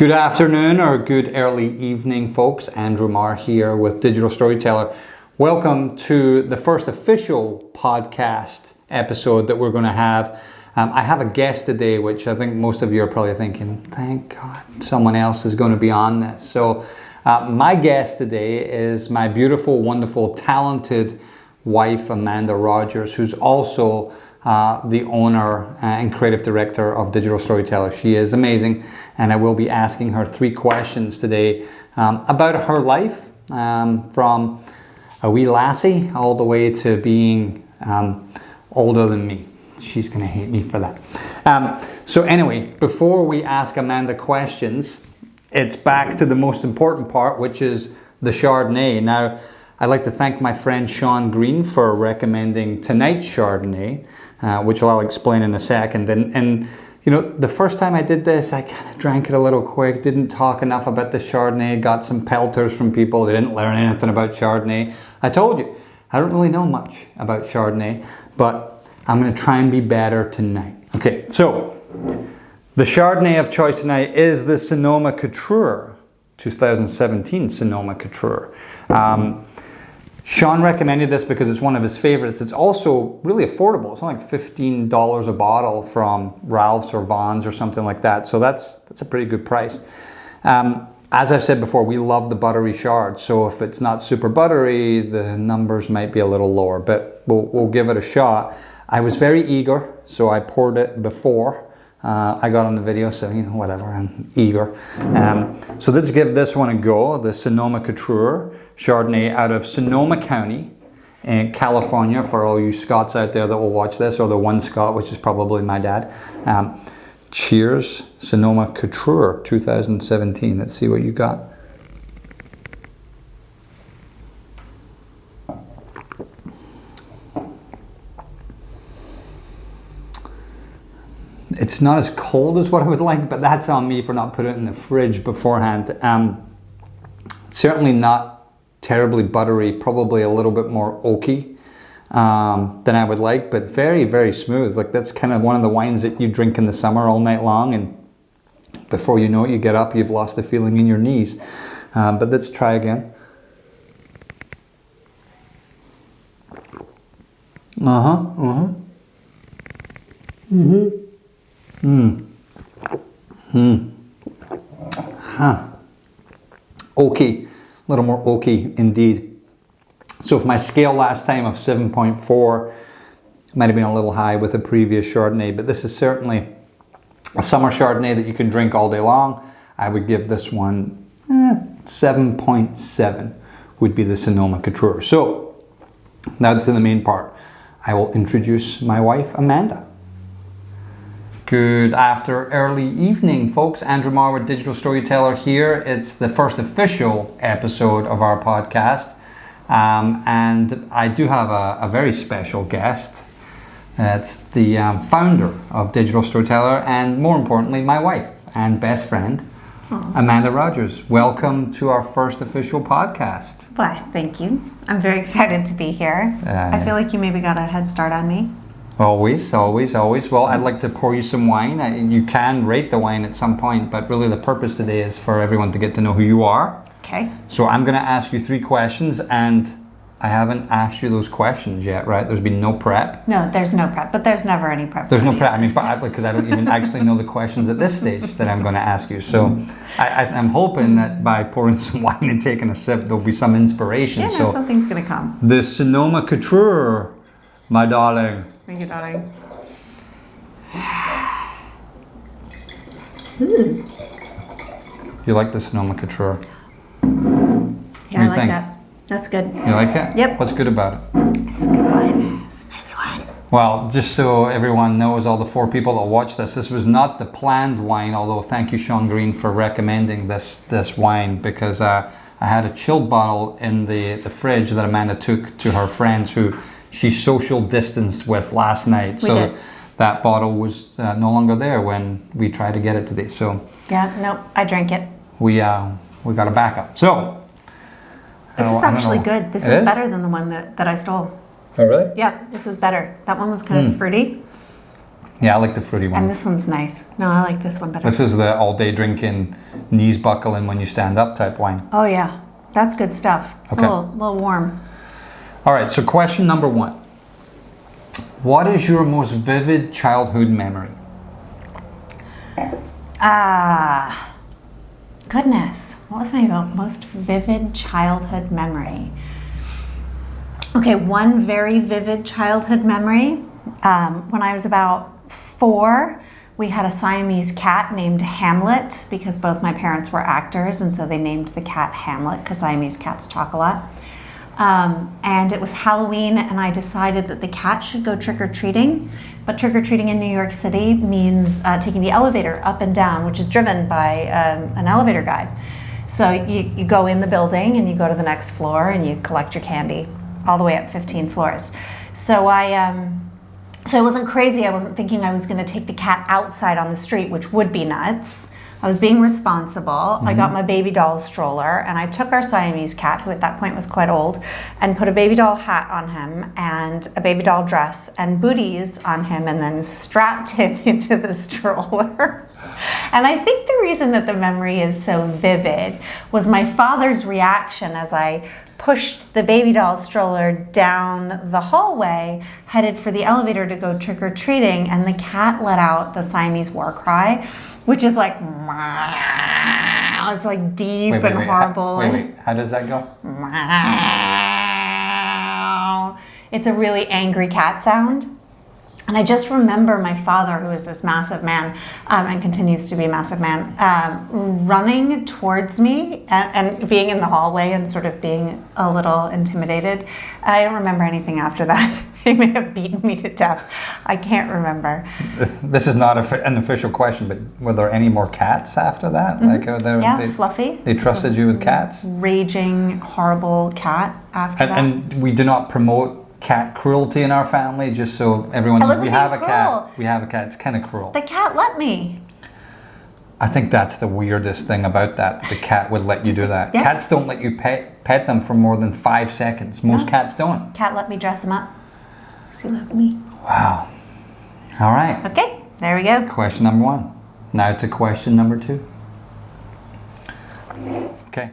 Good afternoon or good early evening, folks. Andrew Marr here with Digital Storyteller. Welcome to the first official podcast episode that we're going to have. I have a guest today, which I think most of you are probably thinking, thank God someone else is going to be on this. So my guest today is my beautiful, wonderful, talented wife, Amanda Rogers, who's also the owner and creative director of Digital Storyteller. She is amazing, and I will be asking her 3 questions today about her life, from a wee lassie all the way to being older than me. She's going to hate me for that. So anyway, before we ask Amanda questions, it's back to the most important part, which is the Chardonnay. Now, I'd like to thank my friend Sean Green for recommending tonight's Chardonnay, which I'll explain in a second. And you know, the first time I did this, I kind of drank it a little quick, didn't talk enough about the Chardonnay, got some pelters from people that didn't learn anything about Chardonnay. I told you, I don't really know much about Chardonnay, but I'm going to try and be better tonight. Okay, so the Chardonnay of choice tonight is the Sonoma Cutrer, 2017 Sonoma Cutrer. Sean recommended this because it's one of his favorites. It's also really affordable. It's only like $15 a bottle from Ralph's or Vaughn's or something like that. So that's a pretty good price. As I've said before, we love the buttery Chard. So if it's not super buttery, the numbers might be a little lower, but we'll give it a shot. I was very eager, so I poured it before I got on the video, so you know, whatever, I'm eager. So let's give this one a go. The Sonoma Cutrer Chardonnay out of Sonoma County in California, for all you Scots out there that will watch this, or the one Scot, which is probably my dad. Cheers, Sonoma Cutrer 2017. Let's see what you got. It's not as cold as what I would like, but that's on me for not putting it in the fridge beforehand. Certainly not terribly buttery, probably a little bit more oaky than I would like, but very, very smooth. Like, that's kind of one of the wines that you drink in the summer all night long, and before you know it, you get up, you've lost the feeling in your knees. But let's try again. Oaky, a little more oaky indeed. So if my scale last time of 7.4 might have been a little high with the previous Chardonnay, but this is certainly a summer Chardonnay that you can drink all day long. I would give this one 7.7 would be the Sonoma Cutrer. So now to the main part. I will introduce my wife, Amanda. Good early evening, folks. Andrew Marr with Digital Storyteller here. It's the first official episode of our podcast. And I do have a very special guest. It's the founder of Digital Storyteller, and more importantly, my wife and best friend, Amanda Rogers. Welcome to our first official podcast. Why, thank you. I'm very excited to be here. I feel like you maybe got a head start on me. Always. Well, I'd like to pour you some wine. You can rate the wine at some point, but really the purpose today is for everyone to get to know who you are. Okay. So I'm going to ask you 3 questions, and I haven't asked you those questions yet, right? There's been no prep. No, there's no prep, but there's never any prep. There's no prep. I mean, because I don't even actually know the questions at this stage that I'm going to ask you. So I'm hoping that by pouring some wine and taking a sip, there'll be some inspiration. Yeah, so something's going to come. The Sonoma Cutrer, my darling. Thank you, darling. You like the Sonoma Cutrer? Yeah, I like that. That's good. You like it? Yep. What's good about it? It's good wine. It's nice wine. Well, just so everyone knows, all the 4 people that watch this was not the planned wine, although thank you, Sean Green, for recommending this wine, because I had a chilled bottle in the fridge that Amanda took to her friends who she social distanced with last night. So that bottle was no longer there when we tried to get it today. So yeah, no, I drank it. We got a backup. So this is actually good. This is better than the one that I stole. Oh, really? Yeah, this is better. That one was kind of fruity. Yeah, I like the fruity one. And this one's nice. No, I like this one better. This is the all-day drinking, knees buckling when you stand up type wine. Oh yeah, that's good stuff. It's Okay. a little warm. All right, so question number 1. What is your most vivid childhood memory? Goodness. What was my most vivid childhood memory? Okay, one very vivid childhood memory. When I was about 4, we had a Siamese cat named Hamlet because both my parents were actors, and so they named the cat Hamlet because Siamese cats talk a lot. And it was Halloween, and I decided that the cat should go trick-or-treating. But trick-or-treating in New York City means taking the elevator up and down, which is driven by an elevator guide. So you go in the building, and you go to the next floor, and you collect your candy all the way up 15 floors. So so it wasn't crazy. I wasn't thinking I was going to take the cat outside on the street, which would be nuts. I was being responsible. Mm-hmm. I got my baby doll stroller, and I took our Siamese cat, who at that point was quite old, and put a baby doll hat on him and a baby doll dress and booties on him, and then strapped him into the stroller. And I think the reason that the memory is so vivid was my father's reaction as I pushed the baby doll stroller down the hallway, headed for the elevator to go trick-or-treating, and the cat let out the Siamese war cry, which is like, it's like deep and horrible. Wait, how does that go? It's a really angry cat sound. And I just remember my father, who is this massive man, and continues to be a massive man, running towards me and being in the hallway and sort of being a little intimidated. And I don't remember anything after that. He may have beaten me to death. I can't remember. This is not an official question, but were there any more cats after that? Mm-hmm. Like, Fluffy. They trusted you with cats? Raging, horrible cat after that. And we do not promote cat cruelty in our family, just so everyone knows. We have a cat. We have a cat. It's kind of cruel. The cat let me. I think that's the weirdest thing about that. The cat would let you do that. Yeah. Cats don't let you pet them for more than 5 seconds. Most cats don't. Cat let me dress him up. He loved me. Wow. All right. Okay, there we go. Question number 1. Now to question number 2. Okay.